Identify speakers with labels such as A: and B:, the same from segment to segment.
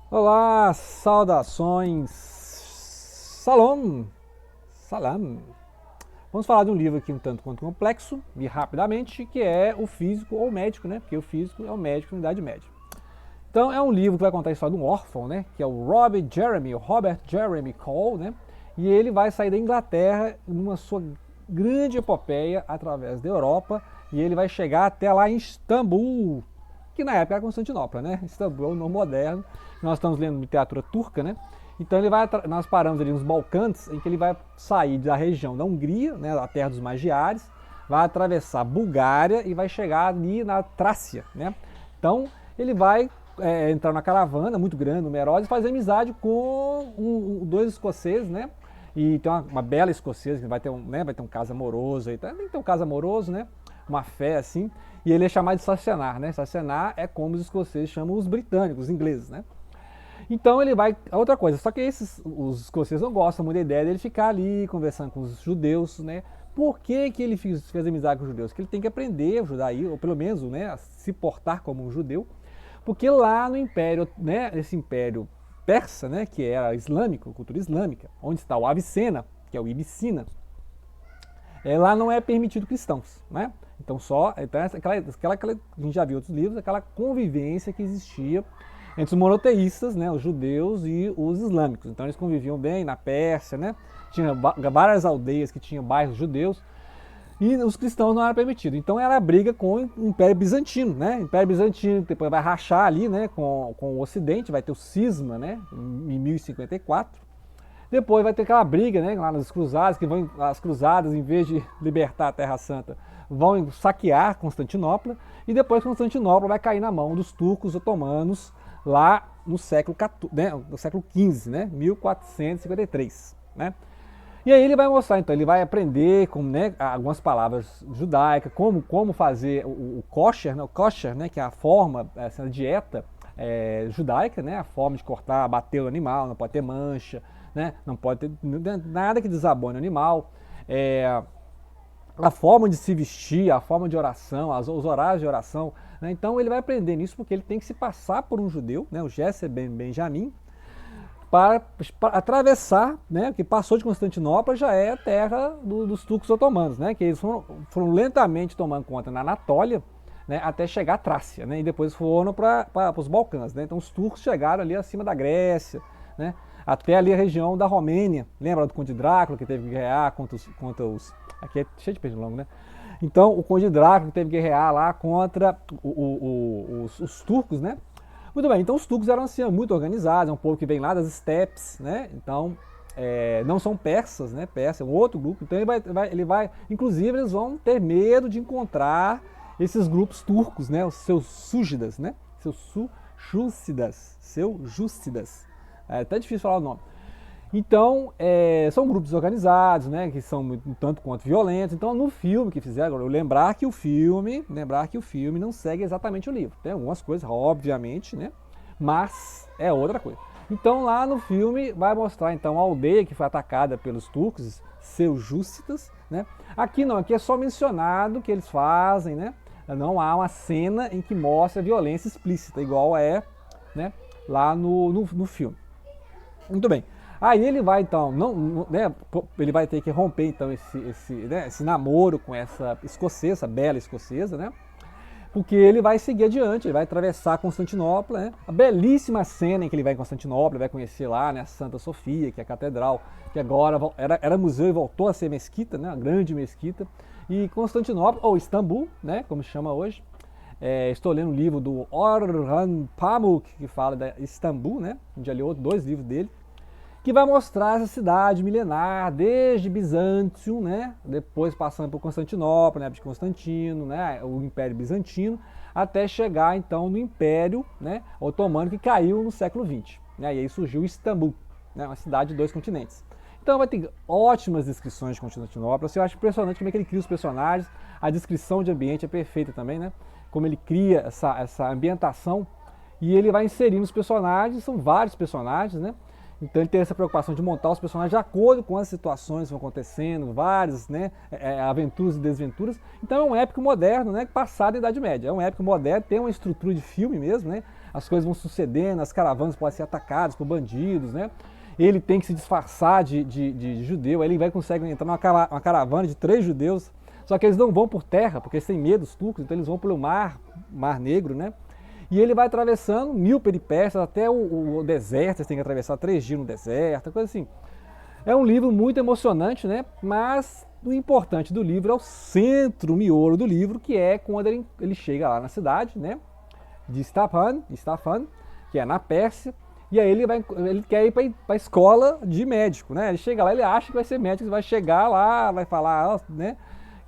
A: Olá, saudações, salam, salam. Vamos falar de um livro aqui um tanto quanto complexo e rapidamente, que é o Físico ou Médico, né? Porque o físico é o médico na Idade Média. Então é um livro que vai contar a história de um órfão, né? Que é o Robert Jeremy Cole, né? E ele vai sair da Inglaterra numa sua grande epopeia através da Europa e ele vai chegar até lá em Istambul, que na época era Constantinopla, né? Istambul é o nome moderno. Nós estamos lendo literatura turca, né? Então nós paramos ali nos Balcãs, em que ele vai sair da região da Hungria, né, da terra dos magiares, vai atravessar a Bulgária e vai chegar ali na Trácia, né? Então ele vai entrar na caravana muito grande, numerosa, e fazer amizade com dois escoceses, né? E tem uma bela escocesa que vai ter um caso amoroso aí, tem que ter um caso amoroso, né? Uma fé assim. E ele é chamado de Sassenar, né? Sassenar é como os escoceses chamam os britânicos, os ingleses, né? Então ele vai. Outra coisa, só que os escoceses não gostam muito da ideia dele ficar ali conversando com os judeus, né? Por que ele fez amizade com os judeus? Que ele tem que aprender a judaísmo, ou pelo menos, né, a se portar como um judeu. Porque lá no Império, né, esse Império Persa, né, que era islâmico, cultura islâmica, onde está o Avicena, que é o Ibicina, lá não é permitido cristãos, né? Então então aquela a gente já viu em outros livros, aquela convivência que existia entre os monoteístas, né, os judeus e os islâmicos. Então eles conviviam bem na Pérsia, né? Tinha várias aldeias que tinham bairros judeus e os cristãos não eram permitidos. Então era a briga com o Império Bizantino, né? O Império Bizantino depois vai rachar ali, né, com o Ocidente, vai ter o cisma, né, em 1054. Depois vai ter aquela briga, né, lá nas cruzadas, as cruzadas, em vez de libertar a Terra Santa, vão saquear Constantinopla, e depois Constantinopla vai cair na mão dos turcos otomanos lá no século XIV, né, no século XV, né, 1453, né? E aí ele vai mostrar, então, ele vai aprender como, né, algumas palavras judaicas, como fazer o kosher, né, que é a forma, essa dieta judaica, né, a forma de cortar, bater o animal, não pode ter mancha, né, não pode ter nada que desabone o animal, a forma de se vestir, a forma de oração, os horários de oração, né. Então ele vai aprender nisso porque ele tem que se passar por um judeu, né, o Jesse ben Benjamin, para atravessar, né, que passou de Constantinopla já é a terra dos turcos otomanos, né, que eles foram lentamente tomando conta na Anatólia, né, até chegar à Trácia, né, e depois foram para os Balcãs, né. Então os turcos chegaram ali acima da Grécia, né, até ali a região da Romênia. Lembra do Conde Drácula que teve que guerrear contra os aqui é cheio de peixe longo, né? Então o Conde Drácula que teve que guerrear lá contra os turcos, né? Muito bem, então os turcos eram assim, muito organizados, é um povo que vem lá das estepes, né? Então, não são persas, né? Persa é um outro grupo, então inclusive eles vão ter medo de encontrar esses grupos turcos, né? Os seus súgidas, né? Seus é até difícil falar o nome. Então, são grupos organizados, né, que são um tanto quanto violentos. Então, no filme que fizeram, agora, lembrar que o filme não segue exatamente o livro. Tem algumas coisas, obviamente, né, mas é outra coisa. Então, lá no filme vai mostrar então a aldeia que foi atacada pelos turcos, seljúcidas, né? Aqui não, aqui é só mencionado que eles fazem, né? Não há uma cena em que mostra violência explícita, igual né, lá no filme. Muito bem. Aí ele vai então, né, ele vai ter que romper então esse namoro com essa escocesa, essa bela escocesa, né? Porque ele vai seguir adiante, ele vai atravessar Constantinopla, né? A belíssima cena em que ele vai em Constantinopla, vai conhecer lá, né, a Santa Sofia, que é a catedral, que agora era museu e voltou a ser mesquita, né, uma grande mesquita. E Constantinopla, ou Istambul, né, como se chama hoje. Estou lendo um livro do Orhan Pamuk, que fala da Istambul, né? Já li dois livros dele, que vai mostrar essa cidade milenar, desde Bizâncio, né, depois passando por Constantinopla, né, de Constantino, né, o Império Bizantino, até chegar então no Império, né, Otomano, que caiu no século XX. Né, e aí surgiu Istambul, né, uma cidade de dois continentes. Então vai ter ótimas descrições de Constantinopla. Eu acho impressionante como é que ele cria os personagens, a descrição de ambiente é perfeita também, né, como ele cria essa ambientação e ele vai inserindo os personagens, são vários personagens, né. Então ele tem essa preocupação de montar os personagens de acordo com as situações que vão acontecendo, várias, né, aventuras e desventuras. Então é um épico moderno, né, passado da Idade Média. É um épico moderno, tem uma estrutura de filme mesmo, né. as coisas vão sucedendo, as caravanas podem ser atacadas por bandidos, né? Ele tem que se disfarçar de judeu, aí ele consegue entrar numa caravana de 3 judeus, só que eles não vão por terra, porque eles têm medo dos turcos, então eles vão pelo mar Negro, né? E ele vai atravessando 1000 peripécias até o deserto, eles têm que atravessar 3 dias no deserto, coisa assim. É um livro muito emocionante, né? Mas o importante do livro é o centro, o miolo do livro, que é quando ele chega lá na cidade, né? De Stafan, que é na Pérsia, e aí ele quer ir para a escola de médico, né? Ele chega lá, ele acha que vai ser médico, vai chegar lá, vai falar, né?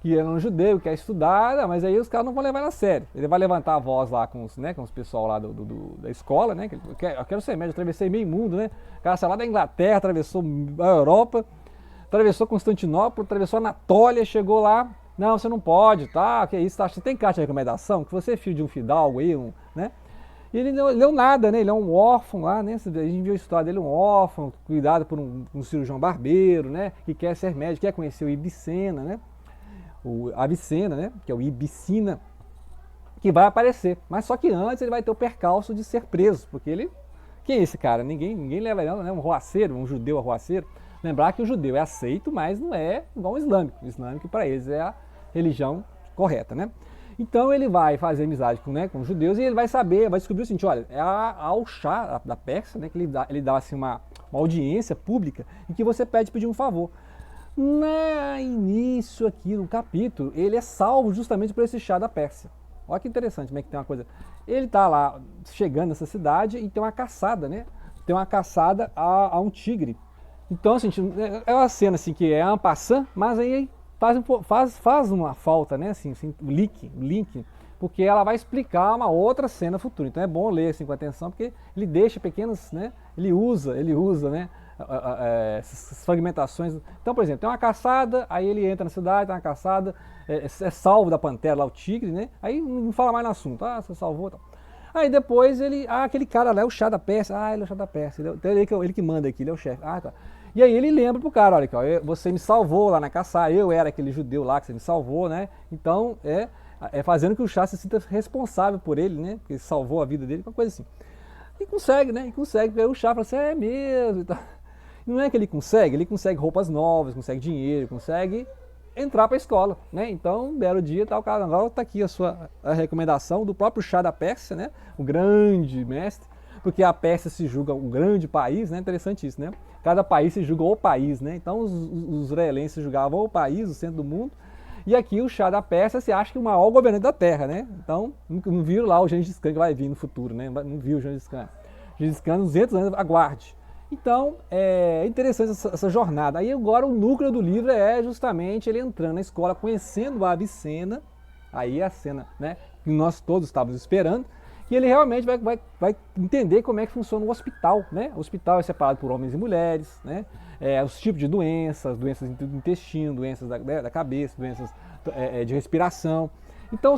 A: Que é um judeu, quer estudar, mas aí os caras não vão levar na sério. Ele vai levantar a voz lá com os pessoal lá da escola, né? Eu quero ser médico, atravessei meio mundo, né? O cara saiu lá da Inglaterra, atravessou a Europa, atravessou Constantinopla, atravessou a Anatólia, chegou lá. Não, você não pode, tá? Que isso, tá? Você tem carta de recomendação? Que você é filho de um fidalgo aí, né? E ele não leu nada, né? Ele é um órfão lá, né? A gente viu a história dele, um órfão, cuidado por um cirurgião barbeiro, né? Que quer ser médico, quer conhecer o Ibicena, né? O Avicena, né? Que é o Ibicina, que vai aparecer. Mas só que antes ele vai ter o percalço de ser preso, porque ele... Quem é esse cara? Ninguém leva ele, né? Um arruaceiro, um judeu arruaceiro. Lembrar que o judeu é aceito, mas não é igual o islâmico. O islâmico para eles é a religião correta, né? Então ele vai fazer amizade com os judeus e ele vai saber, vai descobrir o seguinte, olha, é ao Shah da Pérsia, né, que ele dá assim, uma audiência pública em que você pedir um favor. No início aqui no capítulo, ele é salvo justamente por esse Shah da Pérsia. Olha que interessante, como é que tem uma coisa. Ele está lá chegando nessa cidade e tem uma caçada, né? Tem uma caçada a um tigre. Então, assim, é uma cena assim que é en passant, mas aí faz uma falta, né? Assim, link, porque ela vai explicar uma outra cena futura. Então é bom ler assim com atenção, porque ele deixa pequenos, né? Ele usa, né? Essas fragmentações. Então, por exemplo, tem uma caçada, aí ele entra na cidade, tem uma caçada, é salvo da pantera lá, o tigre, né? Aí não fala mais no assunto, você salvou, tal. Aí depois aquele cara lá é o Shah da Pérsia, ele é o Shah da Pérsia, então ele que manda aqui, ele é o chefe, tá. E aí ele lembra pro cara, olha aqui, ó, você me salvou lá na caçada, eu era aquele judeu lá que você me salvou, né? Então fazendo que o Shah se sinta responsável por ele, né? Porque ele salvou a vida dele, uma coisa assim. E consegue, né? Porque aí o Shah fala assim, é mesmo e tal. Não é que ele consegue roupas novas, consegue dinheiro, consegue entrar para a escola, né? Então, um belo dia, o cara agora está aqui a recomendação do próprio Shah da Pérsia, né? O grande mestre, porque a Pérsia se julga um grande país, né? Interessante isso, né? Cada país se julga o país, né? Então, os israelenses julgavam o país, o centro do mundo, e aqui o Shah da Pérsia se acha que o maior governante da Terra, né? Então, não viram lá o Gengis Khan que vai vir no futuro, né? Não viu o Gengis Khan. Gengis Khan, 200 anos, aguarde. Então, é interessante essa jornada. Aí agora o núcleo do livro é justamente ele entrando na escola, conhecendo a Avicena, aí é a cena, né, que nós todos estávamos esperando, e ele realmente vai entender como é que funciona o hospital, né? O hospital é separado por homens e mulheres, né? Os tipos de doenças do intestino, doenças da cabeça, doenças de respiração. Então,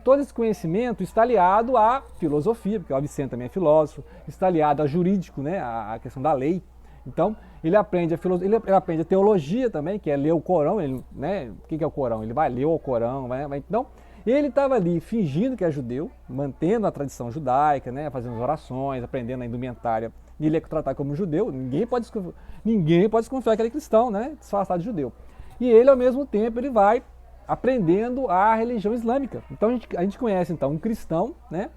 A: todo esse conhecimento está aliado à filosofia, porque o Avicena também é filósofo, está aliado ao jurídico, né, à questão da lei. Então, ele aprende ele aprende a teologia também, que é ler o Corão, né, o que é o Corão? Ele vai ler o Corão, então, ele estava ali fingindo que é judeu, mantendo a tradição judaica, né, fazendo as orações, aprendendo a indumentária, e ele é tratado como judeu, ninguém pode desconfiar que ele é cristão, né, disfarçado de judeu. E ele, ao mesmo tempo, ele vai aprendendo a religião islâmica. Então a gente conhece então um cristão, né,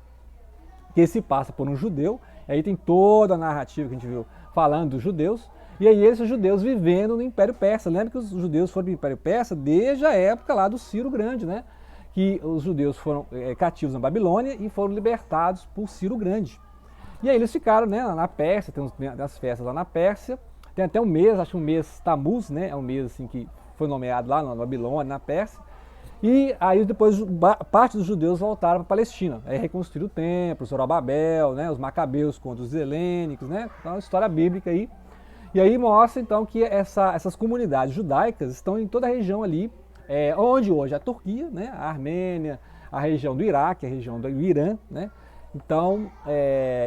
A: que se passa por um judeu, e aí tem toda a narrativa que a gente viu falando dos judeus, e aí esses judeus vivendo no Império Persa. Lembra que os judeus foram para o Império Persa desde a época lá do Ciro Grande, né, que os judeus foram cativos na Babilônia e foram libertados por Ciro Grande. E aí eles ficaram, né, na Pérsia, tem as festas lá na Pérsia, tem até um mês, acho que um mês Tamuz, né, é um mês assim que foi nomeado lá na Babilônia, na Pérsia, e aí depois parte dos judeus voltaram para a Palestina, aí reconstruíram o templo, Zorobabel, né, os macabeus contra os helênicos, né, então é uma história bíblica aí, e aí mostra então que essas comunidades judaicas estão em toda a região ali, onde hoje é a Turquia, né, a Armênia, a região do Iraque, a região do Irã, né, então,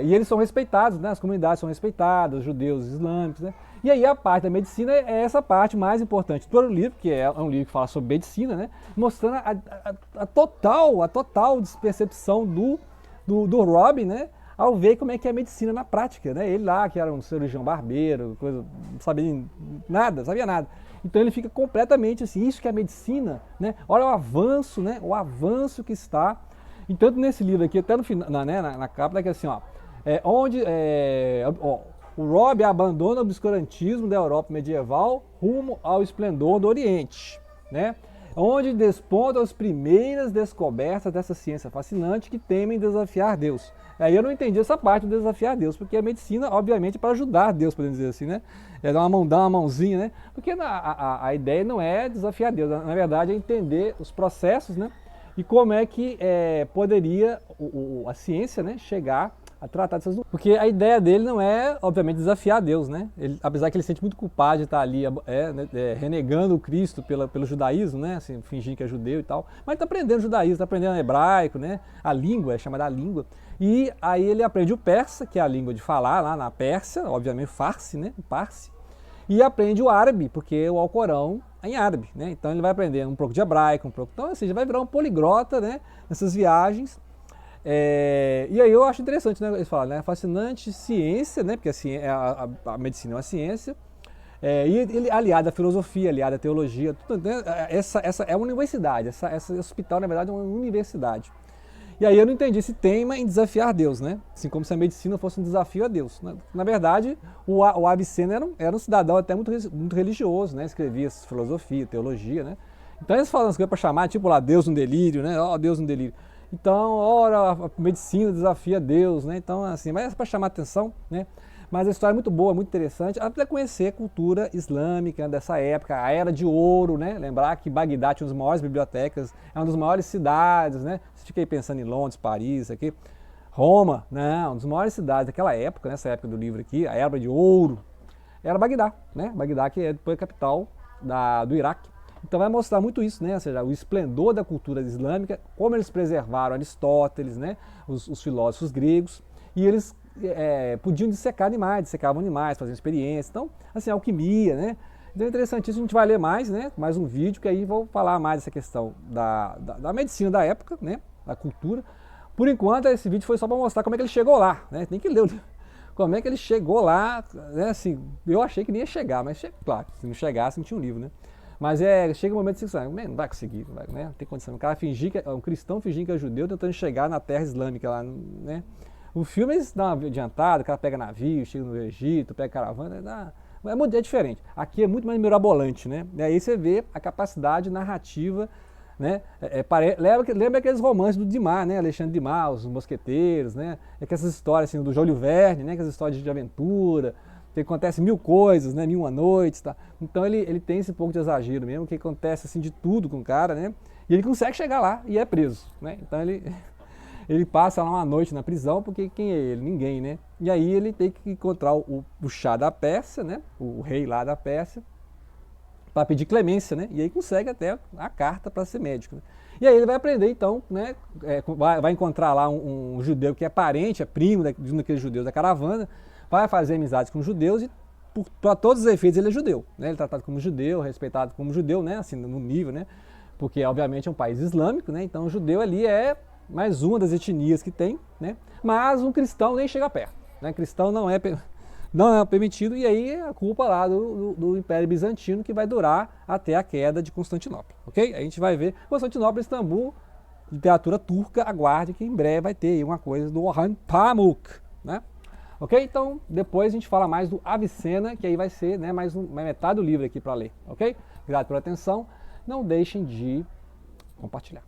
A: e eles são respeitados, né, as comunidades são respeitadas, os judeus islâmicos, né. E aí a parte da medicina é essa parte mais importante do livro, que é um livro que fala sobre medicina, né, mostrando a total despercepção do Robin, né, ao ver como é que é a medicina na prática, né? Ele lá, que era um cirurgião barbeiro, coisa, não sabia nada, sabia nada. Então ele fica completamente assim, isso que é a medicina, né? Olha o avanço, né? O avanço que está. E tanto nesse livro aqui, até no final, na capa, né, que é assim, ó, o Robb abandona o obscurantismo da Europa medieval rumo ao esplendor do Oriente, né? Onde despontam as primeiras descobertas dessa ciência fascinante que temem desafiar Deus. Aí eu não entendi essa parte do desafiar Deus, porque a medicina, obviamente, é para ajudar Deus, podemos dizer assim, né? É dar uma mãozinha, né? Porque a ideia não é desafiar Deus, na verdade é entender os processos, né? E como é que poderia a ciência, né, chegar a tratar dessas dúvidas. Porque a ideia dele não é, obviamente, desafiar Deus, né? Apesar que ele se sente muito culpado de estar ali renegando o Cristo pelo judaísmo, né? Assim, fingindo que é judeu e tal. Mas está aprendendo judaísmo, está aprendendo hebraico, né? A língua, é chamada a língua. E aí ele aprende o persa, que é a língua de falar lá na Pérsia, obviamente Farsi, né? O Parsi. E aprende o árabe, porque o Alcorão é em árabe, né? Então ele vai aprender um pouco de hebraico, um pouco. Então, assim, já vai virar um poliglota, né? Nessas viagens. E aí eu acho interessante, né? Eles falam, né? Fascinante ciência, né? Porque a medicina é uma ciência. E ele aliado à filosofia, aliado à teologia, tudo, né? Essa é uma universidade, esse hospital, na verdade, é uma universidade. E aí eu não entendi esse tema em desafiar Deus, né? Assim como se a medicina fosse um desafio a Deus. Na verdade, o Avicena era um cidadão até muito religioso, né? Escrevia filosofia, teologia, né? Então eles falam as coisas para chamar, tipo lá, Deus no delírio, né? Ó, Deus no delírio. Então, ora, a medicina desafia Deus, né? Então, assim, mas é para chamar atenção, né? Mas a história é muito boa, muito interessante, até conhecer a cultura islâmica dessa época, a Era de Ouro, né? Lembrar que Bagdá tinha uma das maiores bibliotecas, é uma das maiores cidades, né? Você fica aí pensando em Londres, Paris, aqui, Roma, né? Uma das maiores cidades daquela época, nessa época do livro aqui, a Era de Ouro, era Bagdá, né? Bagdá que é depois a capital do Iraque. Então vai mostrar muito isso, né? Ou seja, o esplendor da cultura islâmica, como eles preservaram Aristóteles, né? Os filósofos gregos, e eles podiam dissecar animais, dissecavam animais, faziam experiências. Então, assim, alquimia, né? Então é interessantíssimo, a gente vai ler mais, né? Mais um vídeo, que aí vou falar mais dessa questão da medicina da época, né? Da cultura. Por enquanto, esse vídeo foi só para mostrar como é que ele chegou lá, né? Tem que ler o livro. Como é que ele chegou lá, né? Assim, eu achei que nem ia chegar, mas claro, se não chegasse, não tinha um livro, né? Mas chega um momento que você não vai conseguir, né? Não tem condição. O cara fingir que um cristão fingindo que é judeu, tentando chegar na terra islâmica lá, né? O filme eles dão uma adiantada, o cara pega navio, chega no Egito, pega caravana, é diferente. Aqui é muito mais mirabolante, né? E aí você vê a capacidade narrativa, né? Lembra aqueles romances do Dumas, né? Alexandre Dumas, os mosqueteiros, né? Aquelas histórias assim, do Júlio Verne, né? Aquelas histórias de aventura, que acontece mil coisas, né? 1001 noites, tá? Então ele tem esse pouco de exagero mesmo, que acontece assim de tudo com o cara, né? E ele consegue chegar lá e é preso, né? Então ele passa lá uma noite na prisão, porque quem é ele? Ninguém, né? E aí ele tem que encontrar o chá da Pérsia, né? O rei lá da Pérsia, para pedir clemência, né? E aí consegue até a carta para ser médico. Né? E aí ele vai aprender, então, né? Vai encontrar lá um judeu que é parente, é primo de um daqueles judeus da caravana, vai fazer amizade com os judeus e, para todos os efeitos, ele é judeu. Né? Ele é tratado como judeu, respeitado como judeu, né? Assim, no nível, né? Porque, obviamente, é um país islâmico, né? Então o judeu ali é mais uma das etnias que tem, né? Mas um cristão nem chega perto, né? Cristão não é permitido, e aí é a culpa lá do Império Bizantino, que vai durar até a queda de Constantinopla, ok? A gente vai ver Constantinopla, Istambul, literatura turca, aguarde que em breve vai ter aí uma coisa do Orhan Pamuk, né? Ok? Então depois a gente fala mais do Avicena, que aí vai ser, né, mais metade do livro aqui para ler, ok? Obrigado pela atenção, não deixem de compartilhar.